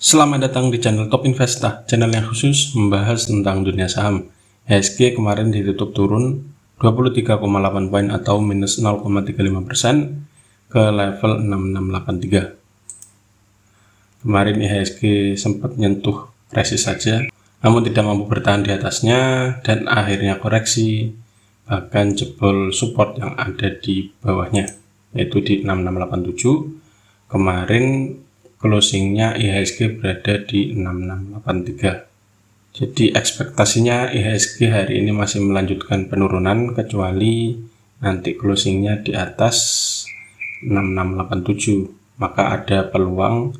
Selamat datang di channel Top Investa, channel yang khusus membahas tentang dunia saham. IHSG kemarin ditutup turun 23,8 poin atau minus 0,35% ke level 6683. Kemarin IHSG sempat nyentuh resist saja, namun tidak mampu bertahan di atasnya dan akhirnya koreksi, bahkan jebol support yang ada di bawahnya, yaitu di 6687. Kemarin closingnya IHSG berada di 6683. Jadi ekspektasinya IHSG hari ini masih melanjutkan penurunan kecuali nanti closingnya di atas 6687, maka ada peluang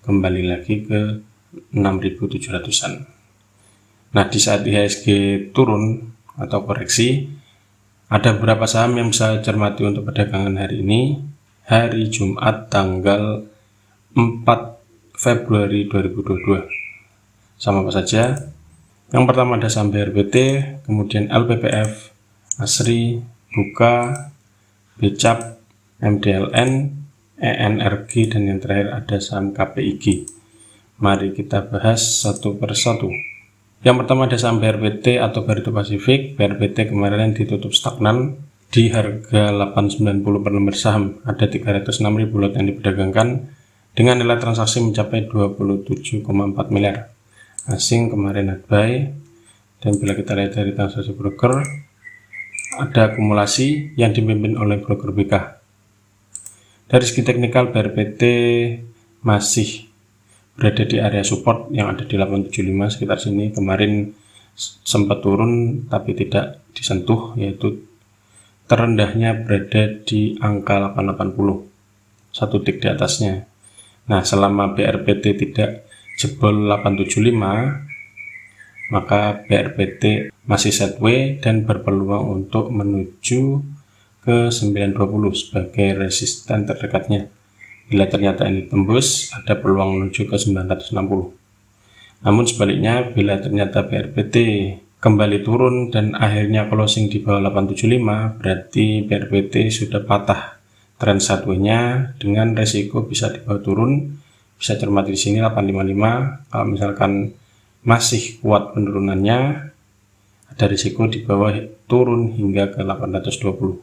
kembali lagi ke 6700-an. Nah, di saat IHSG turun atau koreksi, ada beberapa saham yang bisa cermati untuk perdagangan hari ini, hari Jumat tanggal 4 Februari 2022. Sama apa saja? Yang pertama ada saham BRPT, kemudian LPPF, ASRI, Buka, BCAP, MDLN, ENRG, dan yang terakhir ada saham KPIG. Mari kita bahas satu persatu. Yang pertama ada saham BRPT atau Barito Pasifik. BRPT kemarin ditutup stagnan di harga 890 per lembar saham. Ada 306.000 lot yang diperdagangkan dengan nilai transaksi mencapai 27,4 miliar. Asing kemarin net buy, dan bila kita lihat dari transaksi broker, ada akumulasi yang dipimpin oleh broker BK. Dari segi teknikal, BRPT masih berada di area support yang ada di 875 sekitar sini. Kemarin sempat turun tapi tidak disentuh, yaitu terendahnya berada di angka 880, satu tik di atasnya. Nah, selama BRPT tidak jebol 875, maka BRPT masih sideways dan berpeluang untuk menuju ke 920 sebagai resisten terdekatnya. Bila ternyata ini tembus, ada peluang menuju ke 960. Namun sebaliknya, bila ternyata BRPT kembali turun dan akhirnya closing di bawah 875, berarti BRPT sudah patah tren sideways-nya dengan resiko bisa dibawa turun. Bisa cermati di sini 855. Kalau misalkan masih kuat penurunannya, ada risiko di bawah turun hingga ke 820.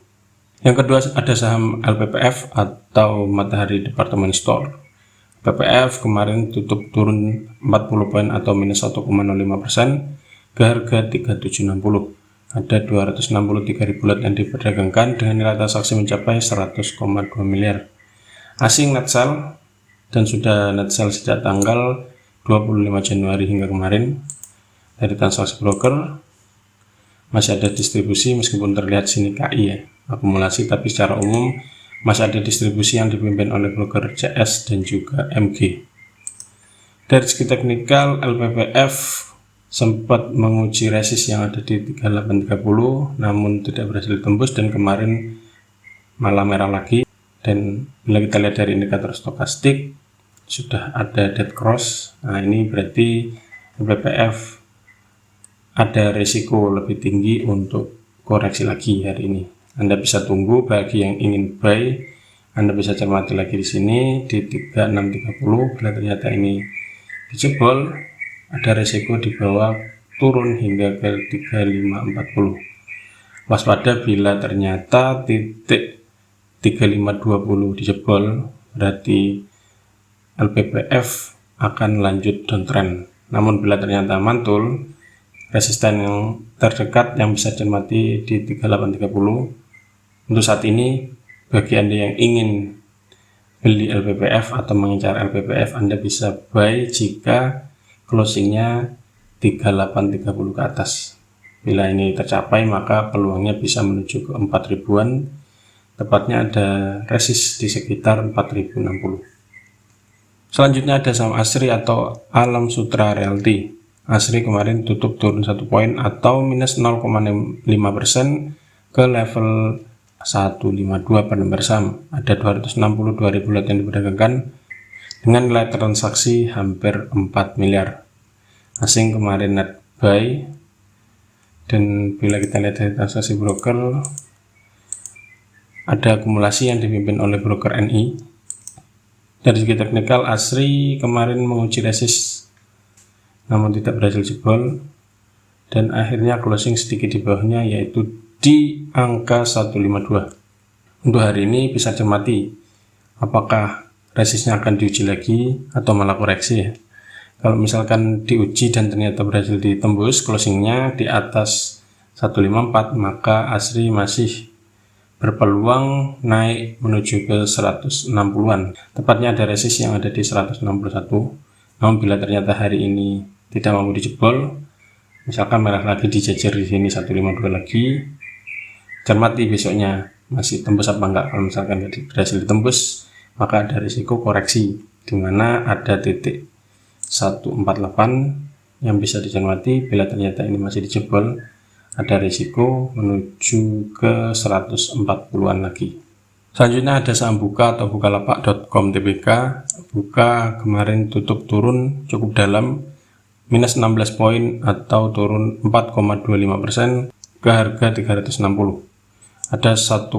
Yang kedua ada saham LPPF atau Matahari Department Store. LPPF kemarin tutup turun 40 poin atau minus 1,05% ke harga 3760. Ada 263.000 lot yang diperdagangkan dengan nilai transaksi mencapai 100,2 miliar. Asing net sell dan sudah net sell sejak tanggal 25 Januari hingga kemarin. Dari transaksi broker masih ada distribusi, meskipun terlihat sini KI ya, akumulasi, tapi secara umum masih ada distribusi yang dipimpin oleh broker CS dan juga MG. Dari segi teknikal, LPPF sempat menguji resist yang ada di 3830, namun tidak berhasil tembus dan kemarin malah merah lagi. Dan bila kita lihat dari indikator stokastik, sudah ada dead cross. Nah, ini berarti LPPF ada risiko lebih tinggi untuk koreksi lagi hari ini. Anda bisa tunggu. Bagi yang ingin buy, Anda bisa cermati lagi di sini di 3630. Bila ternyata ini dijebol, ada risiko di bawah turun hingga ke 3540. Waspada bila ternyata titik 3520 dijebol, berarti LPPF akan lanjut downtrend. Namun bila ternyata mantul, resisten yang terdekat yang bisa cermati di 3830. Untuk saat ini, bagi Anda yang ingin beli LPPF atau mengincar LPPF, Anda bisa buy jika closingnya 3830 ke atas. Bila ini tercapai, maka peluangnya bisa menuju ke 4000-an. Tepatnya ada resist di sekitar 4060. Selanjutnya ada saham ASRI atau Alam Sutra Realty. ASRI kemarin tutup turun 1 poin atau minus 0,5% ke level 152 per lembar saham. Ada 262.000 lot yang diperdagangkan dengan nilai transaksi hampir 4 miliar. Asing kemarin net buy, dan bila kita lihat dari transaksi broker, ada akumulasi yang dipimpin oleh broker NI. Dari segi teknikal, ASRI kemarin menguji resist namun tidak berhasil jebol, dan akhirnya closing sedikit di bawahnya, yaitu di angka 152. Untuk hari ini bisa cermati apakah resistnya akan diuji lagi atau malah koreksi ya. Kalau misalkan diuji dan ternyata berhasil ditembus closingnya di atas 154, maka ASRI masih berpeluang naik menuju ke 160-an. Tepatnya ada resist yang ada di 161. Namun bila ternyata hari ini tidak mampu dijebol, misalkan merah lagi dijajar di sini 152 lagi, cermati besoknya masih tembus apa enggak. Kalau misalkan berhasil ditembus, maka ada risiko koreksi di mana ada titik 148 yang bisa dicermati. Bila ternyata ini masih dijebol, ada risiko menuju ke 140-an lagi. Selanjutnya ada saham Buka atau Bukalapak.com Tbk. Buka kemarin tutup turun cukup dalam, minus 16 poin atau turun 4,25% ke harga 360. Ada 1,8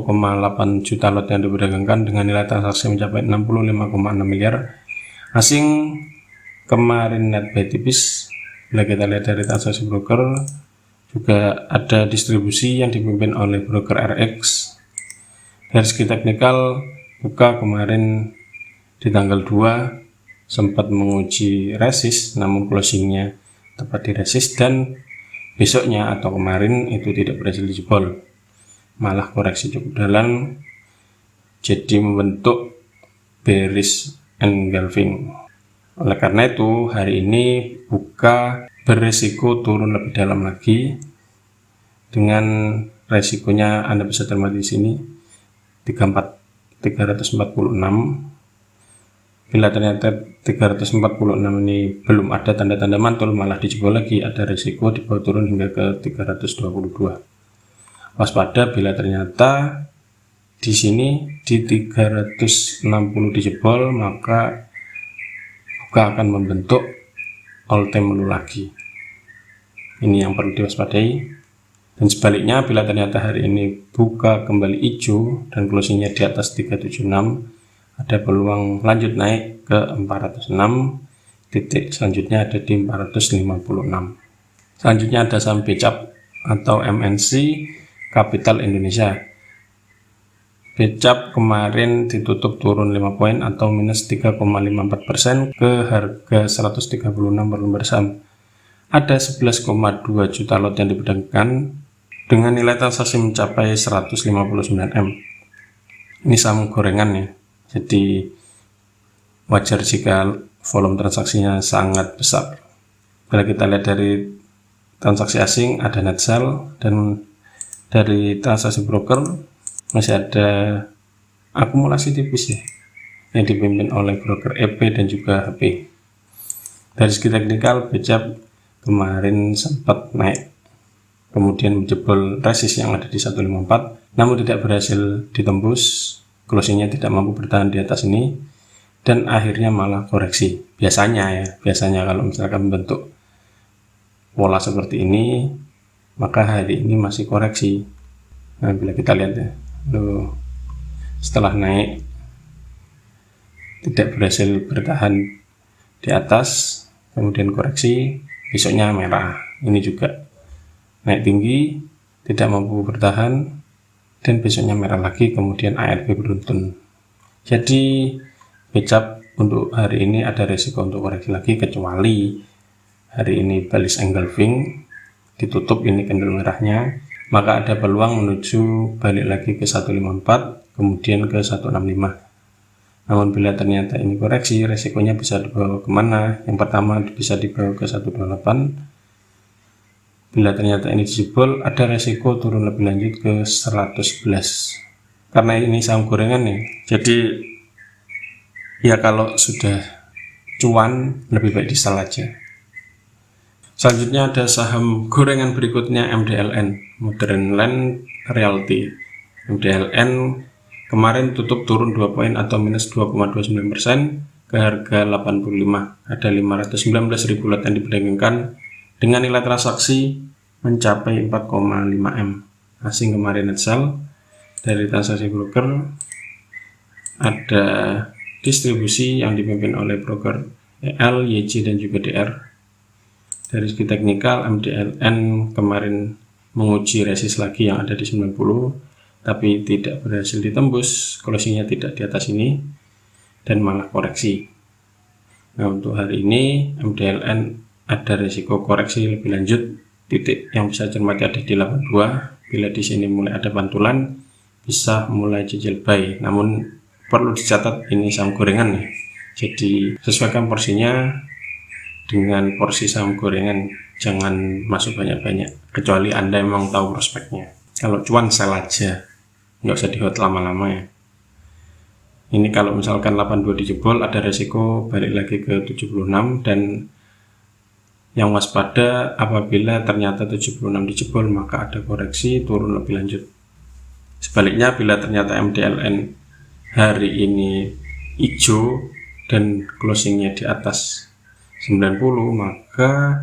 juta lot yang diperdagangkan dengan nilai transaksi mencapai 65,6 miliar. Asing kemarin net buy tipis. Bila kita lihat dari transaksi broker, juga ada distribusi yang dipimpin oleh broker RX. Dari segi teknikal, Buka kemarin di tanggal 2 sempat menguji resist, namun closingnya tepat di resist, dan besoknya atau kemarin itu tidak berhasil dijebol, malah koreksi cukup dalam, jadi membentuk bearish engulfing. Oleh karena itu hari ini Buka beresiko turun lebih dalam lagi, dengan resikonya Anda bisa cermati di sini 346. Bila ternyata 346 ini belum ada tanda-tanda mantul, malah dijebol lagi, ada resiko dibawa turun hingga ke 322. Waspada bila ternyata di sini di 360 dijebol, maka Buka akan membentuk all time low lagi. Ini yang perlu diwaspadai. Dan sebaliknya, bila ternyata hari ini Buka kembali hijau dan closingnya di atas 376, ada peluang lanjut naik ke 406. Titik selanjutnya ada di 456. Selanjutnya ada saham BCAP atau MNC Capital Indonesia. BCAP kemarin ditutup turun 5 poin atau minus 3,54% ke harga 136 per lembar saham. Ada 11,2 juta lot yang diperdagangkan dengan nilai transaksi mencapai 159 M. Ini saham gorengan ya, jadi wajar jika volume transaksinya sangat besar. Bila kita lihat dari transaksi asing, ada net sell, dan dari transaksi broker masih ada akumulasi tipis ya, yang dipimpin oleh broker EP dan juga HP. Dari segi teknikal, BCAP kemarin sempat naik, kemudian menjebol resist yang ada di 154, namun tidak berhasil ditembus, closingnya tidak mampu bertahan di atas ini, dan akhirnya malah koreksi. Biasanya kalau misalkan membentuk pola seperti ini, maka hari ini masih koreksi. Nah, bila kita lihat ya, setelah naik tidak berhasil bertahan di atas, kemudian koreksi, besoknya merah. Ini juga naik tinggi, tidak mampu bertahan, dan besoknya merah lagi, kemudian ARB beruntun. Jadi BCAP untuk hari ini ada resiko untuk koreksi lagi, kecuali hari ini bullish engulfing ditutup ini candle merahnya, maka ada peluang menuju balik lagi ke 154, kemudian ke 165. Namun bila ternyata ini koreksi, resikonya bisa dibawa kemana? Yang pertama bisa dibawa ke 128. Bila ternyata ini dijebol, ada resiko turun lebih lanjut ke 111. Karena ini saham gorengan ya, jadi ya kalau sudah cuan lebih baik di-sell aja. Selanjutnya ada saham gorengan berikutnya, MDLN, Modern Land Realty. MDLN kemarin tutup turun 2 poin atau minus 2,29% ke harga 85. Ada 519.000 lot yang diperdagangkan dengan nilai transaksi mencapai 4,5 M. Asing kemarin net sell. Dari transaksi broker ada distribusi yang dipimpin oleh broker EL, YC, dan juga DR. Dari segi teknikal, MDLN kemarin menguji resist lagi yang ada di 90, tapi tidak berhasil ditembus, closingnya tidak di atas ini, dan malah koreksi. Nah, untuk hari ini MDLN ada resiko koreksi lebih lanjut. Titik yang bisa cermati ada di 82. Bila di sini mulai ada pantulan, bisa mulai cicil buy. Namun perlu dicatat ini saham gorengan ya. Jadi sesuaikan porsinya dengan porsi saham gorengan, jangan masuk banyak-banyak kecuali Anda memang tahu prospeknya. Kalau cuan sell aja, nggak usah di hold lama-lama ya. Ini kalau misalkan 82 dijebol, ada resiko balik lagi ke 76, dan yang waspada apabila ternyata 76 dijebol maka ada koreksi turun lebih lanjut. Sebaliknya, bila ternyata MDLN hari ini hijau dan closingnya di atas 90, maka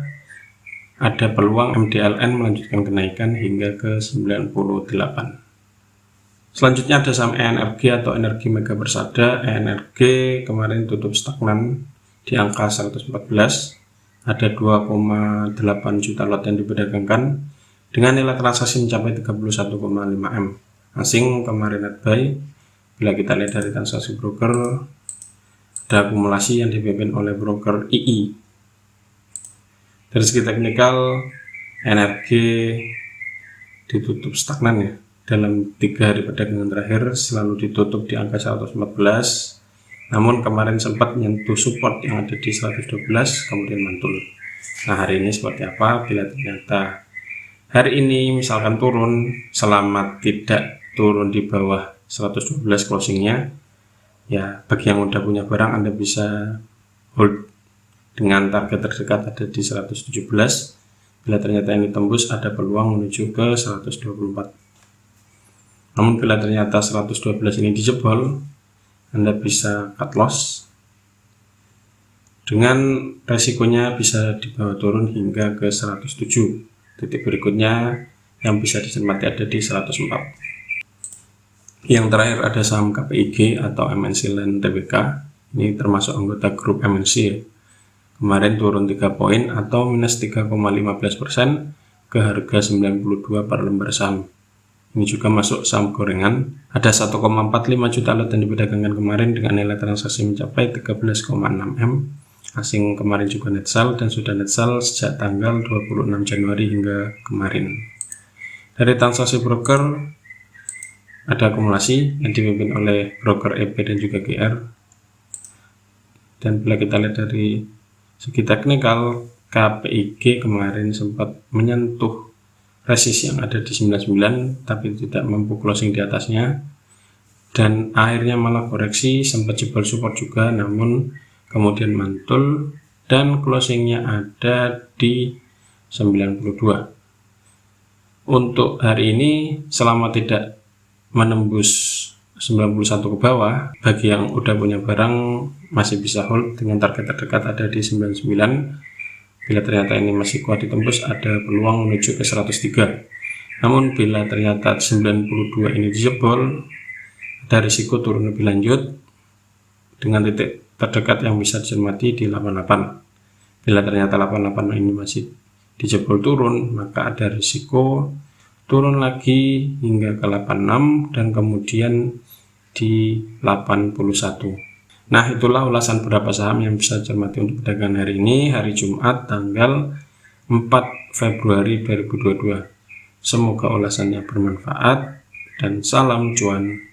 ada peluang MDLN melanjutkan kenaikan hingga ke 98. Selanjutnya ada saham ENRG atau Energi Mega Persada. ENRG kemarin tutup stagnan di angka 114. Ada 2,8 juta lot yang diperdagangkan dengan nilai transaksi mencapai 31,5 M. Asing kemarin net buy. Bila kita lihat dari transaksi broker, ada akumulasi yang dipimpin oleh broker II. Dari segi teknikal, NRG ditutup stagnan ya. Dalam 3 hari perdagangan terakhir selalu ditutup di angka 114. Namun kemarin sempat menyentuh support yang ada di 112, kemudian mantul. Nah, hari ini seperti apa? Bila ternyata hari ini misalkan turun, selama tidak turun di bawah 112 closingnya, ya bagi yang udah punya barang Anda bisa hold dengan target terdekat ada di 117. Bila ternyata ini tembus, ada peluang menuju ke 124. Namun bila ternyata 112 ini dijebol, Anda bisa cut loss dengan resikonya bisa dibawa turun hingga ke 107. Titik berikutnya yang bisa dicermati ada di 104. Yang terakhir ada saham KPIG atau MNC Land Tbk. Ini termasuk anggota grup MNC ya. Kemarin turun 3 poin atau minus 3,15% ke harga 92 per lembar saham. Ini juga masuk saham gorengan. Ada 1,45 juta lot yang diperdagangkan kemarin dengan nilai transaksi mencapai 13,6 M. Asing kemarin juga net sell dan sudah net sell sejak tanggal 26 Januari hingga kemarin. Dari transaksi broker ada akumulasi yang dipimpin oleh broker EP dan juga GR. Dan bila kita lihat dari segi teknikal, KPIG kemarin sempat menyentuh resist yang ada di 99 tapi tidak mampu closing di atasnya, dan akhirnya malah koreksi, sempat jebol support juga namun kemudian mantul dan closingnya ada di 92. Untuk hari ini selama tidak menembus 91 ke bawah, bagi yang udah punya barang masih bisa hold dengan target terdekat ada di 99. Bila ternyata ini masih kuat ditembus, ada peluang menuju ke 103. Namun bila ternyata 92 ini dijebol, ada risiko turun lebih lanjut dengan titik terdekat yang bisa dicermati di 88. Bila ternyata 88 ini masih dijebol turun, maka ada risiko turun lagi hingga ke 86 dan kemudian di 81. Nah, itulah ulasan beberapa saham yang bisa dicermati untuk perdagangan hari ini, hari Jumat tanggal 4 Februari 2022. Semoga ulasannya bermanfaat dan salam cuan.